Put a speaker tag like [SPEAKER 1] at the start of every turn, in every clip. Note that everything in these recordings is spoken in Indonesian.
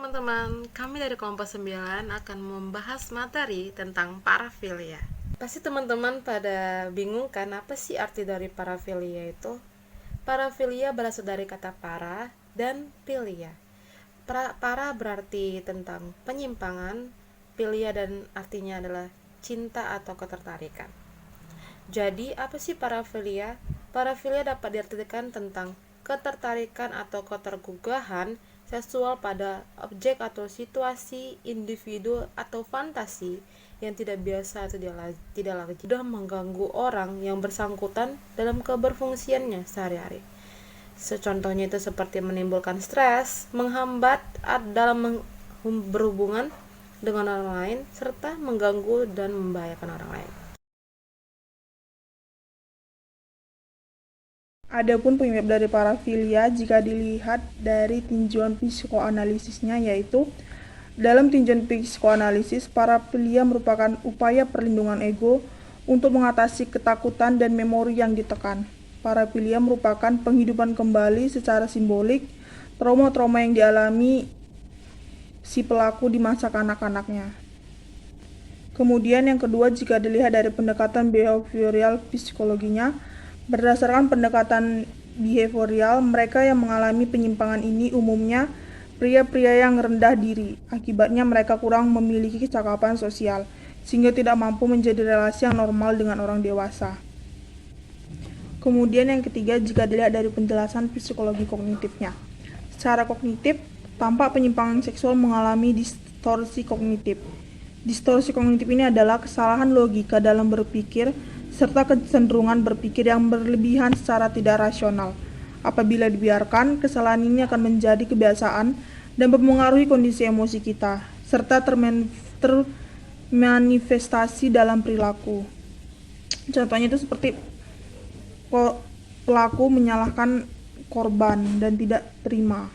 [SPEAKER 1] teman-teman, kami dari kelompok 9 akan membahas materi tentang parafilia. Pasti teman-teman pada bingung kan apa sih arti dari parafilia itu? Parafilia berasal dari kata para dan filia. Para berarti tentang penyimpangan, filia dan artinya adalah cinta atau ketertarikan. Jadi, apa sih parafilia? Parafilia dapat diartikan tentang ketertarikan atau ketergugahan seksual pada objek atau situasi, individu atau fantasi yang tidak biasa atau tidak lagi sudah mengganggu orang yang bersangkutan dalam keberfungsiannya sehari-hari. Contohnya itu seperti menimbulkan stres, menghambat dalam berhubungan dengan orang lain, serta mengganggu dan membahayakan orang lain.
[SPEAKER 2] Adapun penyebab dari parafilia jika dilihat dari tinjauan psikoanalisisnya, yaitu dalam tinjauan psikoanalisis, parafilia merupakan upaya perlindungan ego untuk mengatasi ketakutan dan memori yang ditekan. Parafilia merupakan penghidupan kembali secara simbolik trauma-trauma yang dialami si pelaku di masa kanak-kanaknya. Kemudian yang kedua, jika dilihat dari pendekatan behavioral psikologinya, berdasarkan pendekatan behavioral, mereka yang mengalami penyimpangan ini umumnya pria-pria yang rendah diri. Akibatnya mereka kurang memiliki kecakapan sosial, sehingga tidak mampu menjadi relasi yang normal dengan orang dewasa. Kemudian yang ketiga, jika dilihat dari penjelasan psikologi kognitifnya. Secara kognitif, tampak penyimpangan seksual mengalami distorsi kognitif. Distorsi kognitif ini adalah kesalahan logika dalam berpikir serta kecenderungan berpikir yang berlebihan secara tidak rasional. Apabila dibiarkan, kesalahan ini akan menjadi kebiasaan dan mempengaruhi kondisi emosi kita, serta termanifestasi dalam perilaku. Contohnya itu seperti pelaku menyalahkan korban dan tidak terima.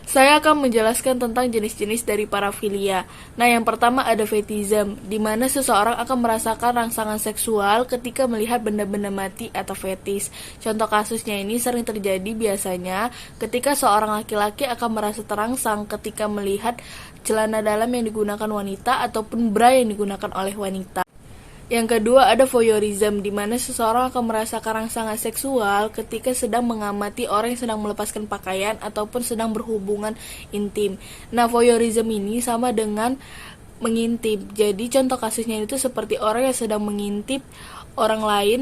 [SPEAKER 3] Saya akan menjelaskan tentang jenis-jenis dari parafilia. Nah, yang pertama ada fetishism, di mana seseorang akan merasakan rangsangan seksual ketika melihat benda-benda mati atau fetis. Contoh kasusnya ini sering terjadi biasanya ketika seorang laki-laki akan merasa terangsang ketika melihat celana dalam yang digunakan wanita ataupun bra yang digunakan oleh wanita. Yang kedua ada voyeurism, di mana seseorang akan merasakan rangsangan seksual ketika sedang mengamati orang yang sedang melepaskan pakaian ataupun sedang berhubungan intim. Nah, voyeurism ini sama dengan mengintip. Jadi contoh kasusnya itu seperti orang yang sedang mengintip orang lain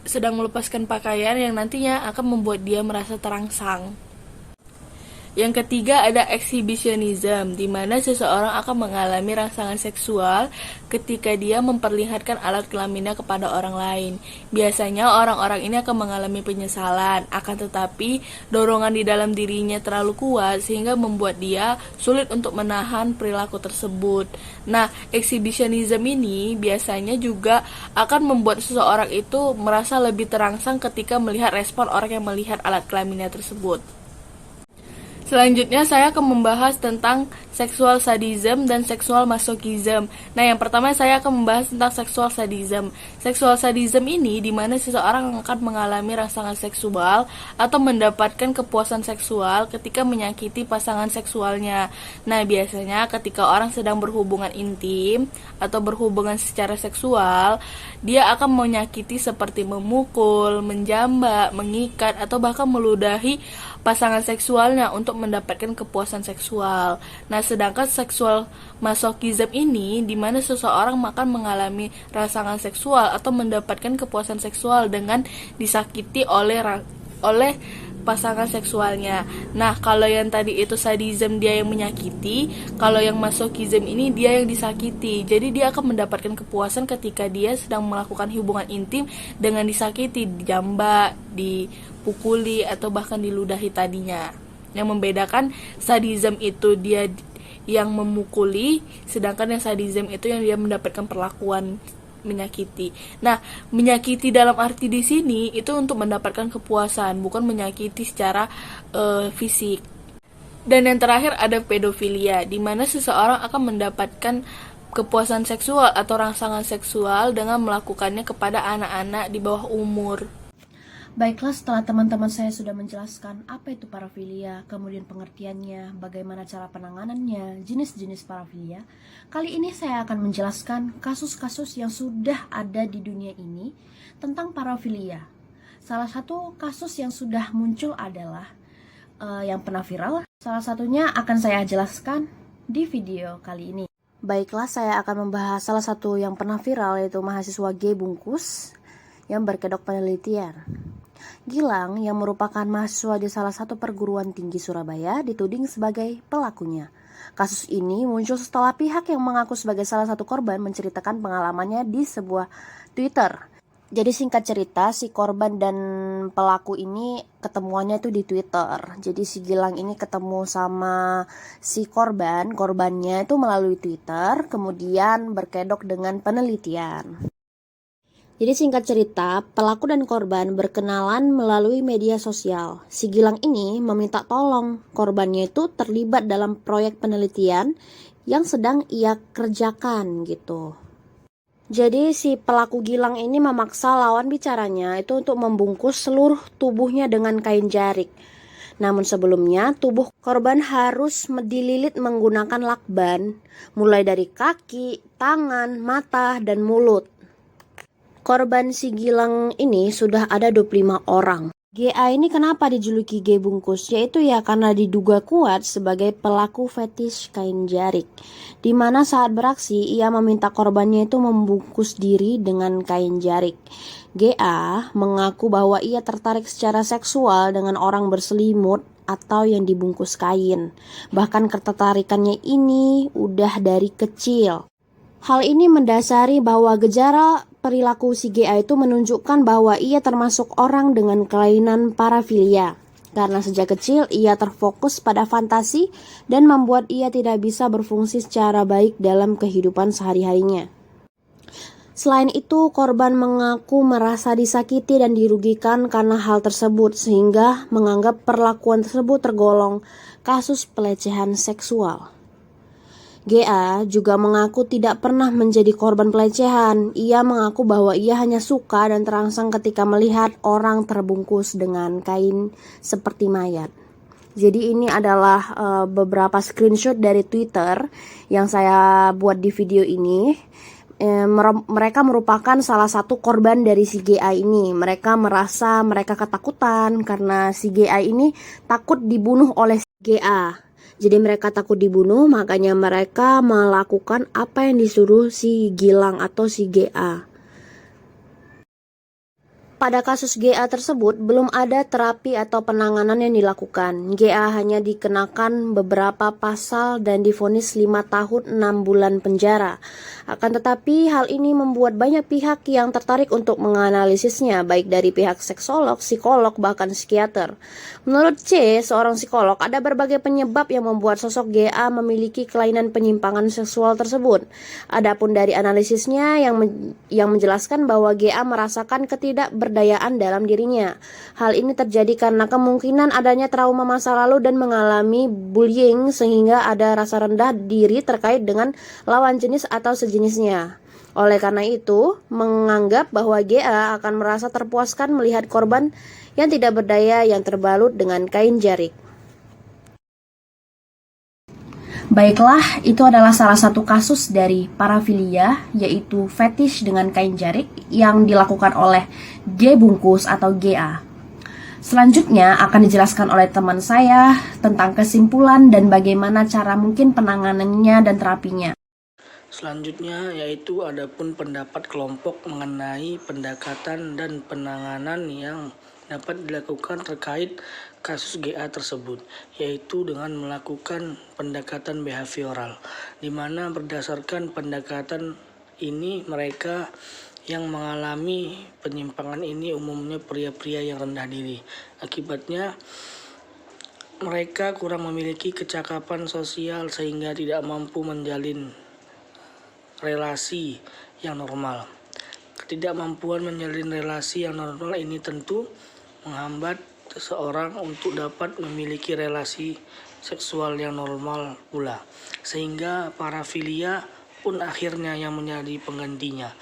[SPEAKER 3] sedang melepaskan pakaian yang nantinya akan membuat dia merasa terangsang. Yang ketiga ada exhibitionism, di mana seseorang akan mengalami rangsangan seksual ketika dia memperlihatkan alat kelaminnya kepada orang lain. Biasanya orang-orang ini akan mengalami penyesalan, akan tetapi dorongan di dalam dirinya terlalu kuat sehingga membuat dia sulit untuk menahan perilaku tersebut. Nah, exhibitionism ini biasanya juga akan membuat seseorang itu merasa lebih terangsang ketika melihat respon orang yang melihat alat kelaminnya tersebut. Selanjutnya saya akan membahas tentang seksual sadism dan seksual masochism. Nah, yang pertama saya akan membahas tentang seksual sadism. Seksual sadism ini di mana seseorang akan mengalami rangsangan seksual atau mendapatkan kepuasan seksual ketika menyakiti pasangan seksualnya. Nah, biasanya ketika orang sedang berhubungan intim atau berhubungan secara seksual, dia akan menyakiti seperti memukul, menjambak, mengikat atau bahkan meludahi pasangan seksualnya untuk mendapatkan kepuasan seksual. Nah, sedangkan seksual masochism ini di mana seseorang akan mengalami rangsangan seksual atau mendapatkan kepuasan seksual dengan disakiti oleh pasangan seksualnya. Nah, kalau yang tadi itu sadism dia yang menyakiti, kalau yang masochism ini dia yang disakiti. Jadi dia akan mendapatkan kepuasan ketika dia sedang melakukan hubungan intim dengan disakiti, dijambak, dipukuli atau bahkan diludahi tadinya. Yang membedakan sadism itu dia yang memukuli, sedangkan yang sadism itu yang dia mendapatkan perlakuan menyakiti. Nah, menyakiti dalam arti di sini itu untuk mendapatkan kepuasan, bukan menyakiti secara fisik. Dan yang terakhir ada pedofilia, di mana seseorang akan mendapatkan kepuasan seksual atau rangsangan seksual dengan melakukannya kepada anak-anak di bawah umur.
[SPEAKER 4] Baiklah, setelah teman-teman saya sudah menjelaskan apa itu parafilia, kemudian pengertiannya, bagaimana cara penanganannya, jenis-jenis parafilia, kali ini saya akan menjelaskan kasus-kasus yang sudah ada di dunia ini tentang parafilia. Salah satu kasus yang sudah muncul adalah yang pernah viral. Salah satunya akan saya jelaskan di video kali ini. Baiklah, saya akan membahas salah satu yang pernah viral, yaitu mahasiswa G bungkus yang berkedok penelitian. Gilang, yang merupakan mahasiswa di salah satu perguruan tinggi Surabaya, dituding sebagai pelakunya. Kasus ini muncul setelah pihak yang mengaku sebagai salah satu korban menceritakan pengalamannya di sebuah Twitter. Jadi singkat cerita, si korban dan pelaku ini ketemuannya itu di Twitter. Jadi si Gilang ini ketemu sama si korbannya itu melalui Twitter, kemudian berkedok dengan penelitian. Jadi singkat cerita, pelaku dan korban berkenalan melalui media sosial. Si Gilang ini meminta tolong korbannya itu terlibat dalam proyek penelitian yang sedang ia kerjakan gitu. Jadi si pelaku Gilang ini memaksa lawan bicaranya itu untuk membungkus seluruh tubuhnya dengan kain jarik. Namun sebelumnya tubuh korban harus dililit menggunakan lakban, mulai dari kaki, tangan, mata, dan mulut. Korban si Gilang ini sudah ada 25 orang. GA ini kenapa dijuluki G bungkus? Yaitu ya karena diduga kuat sebagai pelaku fetish kain jarik. Dimana saat beraksi ia meminta korbannya itu membungkus diri dengan kain jarik. GA mengaku bahwa ia tertarik secara seksual dengan orang berselimut atau yang dibungkus kain. Bahkan ketertarikannya ini udah dari kecil. Hal ini mendasari bahwa gejala perilaku si GA itu menunjukkan bahwa ia termasuk orang dengan kelainan parafilia. Karena sejak kecil ia terfokus pada fantasi dan membuat ia tidak bisa berfungsi secara baik dalam kehidupan sehari-harinya. Selain itu, korban mengaku merasa disakiti dan dirugikan karena hal tersebut sehingga menganggap perlakuan tersebut tergolong kasus pelecehan seksual. GA juga mengaku tidak pernah menjadi korban pelecehan. Ia mengaku bahwa ia hanya suka dan terangsang ketika melihat orang terbungkus dengan kain seperti mayat. Jadi ini adalah beberapa screenshot dari Twitter yang saya buat di video ini. Mereka merupakan salah satu korban dari si GA ini. Mereka merasa mereka ketakutan karena si GA ini takut dibunuh oleh GA. Jadi mereka takut dibunuh, makanya mereka melakukan apa yang disuruh si Gilang atau si GA. Pada kasus GA tersebut belum ada terapi atau penanganan yang dilakukan. GA hanya dikenakan beberapa pasal dan divonis 5 tahun 6 bulan penjara. Akan tetapi hal ini membuat banyak pihak yang tertarik untuk menganalisisnya, baik dari pihak seksolog, psikolog, bahkan psikiater. Menurut C, seorang psikolog, ada berbagai penyebab yang membuat sosok GA memiliki kelainan penyimpangan seksual tersebut. Adapun dari analisisnya yang menjelaskan bahwa GA merasakan ketidakberdayaan dalam dirinya. Hal ini terjadi karena kemungkinan adanya trauma masa lalu dan mengalami bullying sehingga ada rasa rendah diri terkait dengan lawan jenis atau sejenisnya. Oleh karena itu, menganggap bahwa GA akan merasa terpuaskan melihat korban yang tidak berdaya yang terbalut dengan kain jarik. Baiklah, itu adalah salah satu kasus dari parafilia, yaitu fetish dengan kain jarik yang dilakukan oleh G bungkus atau GA. Selanjutnya akan dijelaskan oleh teman saya tentang kesimpulan dan bagaimana cara mungkin penanganannya dan terapinya.
[SPEAKER 5] Selanjutnya yaitu adapun pendapat kelompok mengenai pendekatan dan penanganan yang dapat dilakukan terkait kasus GA tersebut, yaitu dengan melakukan pendekatan behavioral, di mana berdasarkan pendekatan ini mereka yang mengalami penyimpangan ini umumnya pria-pria yang rendah diri. Akibatnya mereka kurang memiliki kecakapan sosial sehingga tidak mampu menjalin relasi yang normal. Ketidakmampuan menjalin relasi yang normal ini tentu menghambat seseorang untuk dapat memiliki relasi seksual yang normal pula, sehingga parafilia pun akhirnya yang menjadi penggantinya.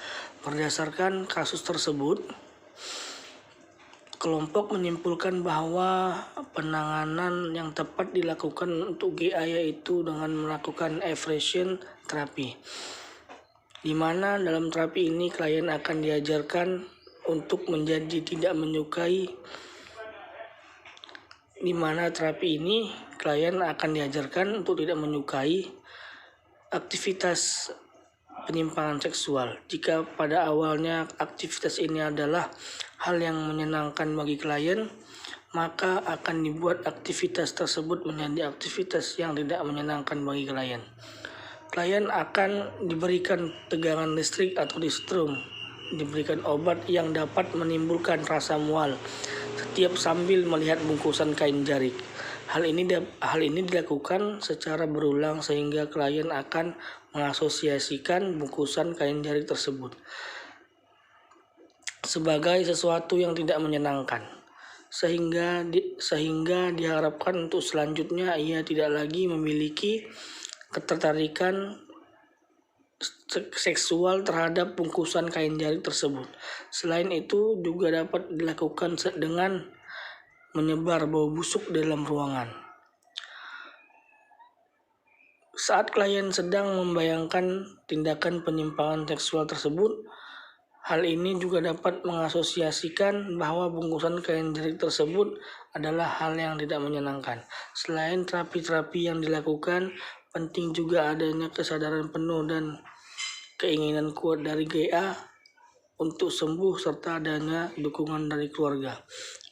[SPEAKER 5] Berdasarkan kasus tersebut, kelompok menyimpulkan bahwa penanganan yang tepat dilakukan untuk GA yaitu dengan melakukan aversion terapi, di mana dalam terapi ini klien akan diajarkan untuk menjadi tidak menyukai, di mana terapi ini klien akan diajarkan untuk tidak menyukai aktivitas penyimpangan seksual. Jika pada awalnya aktivitas ini adalah hal yang menyenangkan bagi klien, maka akan dibuat aktivitas tersebut menjadi aktivitas yang tidak menyenangkan bagi klien. Klien akan diberikan tegangan listrik atau distrum, diberikan obat yang dapat menimbulkan rasa mual setiap sambil melihat bungkusan kain jarik. Hal ini dilakukan secara berulang sehingga klien akan mengasosiasikan bungkusan kain jarik tersebut sebagai sesuatu yang tidak menyenangkan, sehingga diharapkan untuk selanjutnya ia tidak lagi memiliki ketertarikan seksual terhadap bungkusan kain jarik tersebut. Selain itu juga dapat dilakukan dengan menyebar bau busuk dalam ruangan. Saat klien sedang membayangkan tindakan penyimpangan seksual tersebut, hal ini juga dapat mengasosiasikan bahwa bungkusan kain jarik tersebut adalah hal yang tidak menyenangkan. Selain terapi-terapi yang dilakukan, penting juga adanya kesadaran penuh dan keinginan kuat dari GA untuk sembuh serta adanya dukungan dari keluarga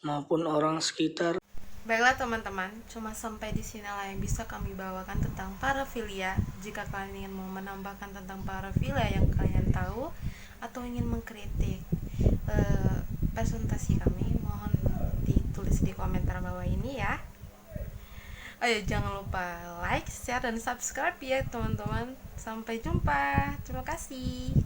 [SPEAKER 5] maupun orang sekitar.
[SPEAKER 1] Baiklah teman-teman, cuma sampai di sinilah yang bisa kami bawakan tentang parafilia. Jika kalian ingin mau menambahkan tentang parafilia yang kalian tahu atau ingin mengkritik presentasi kami, mohon ditulis di komentar bawah ini ya. Ayo jangan lupa like, share, dan subscribe ya teman-teman. Sampai jumpa. Terima kasih.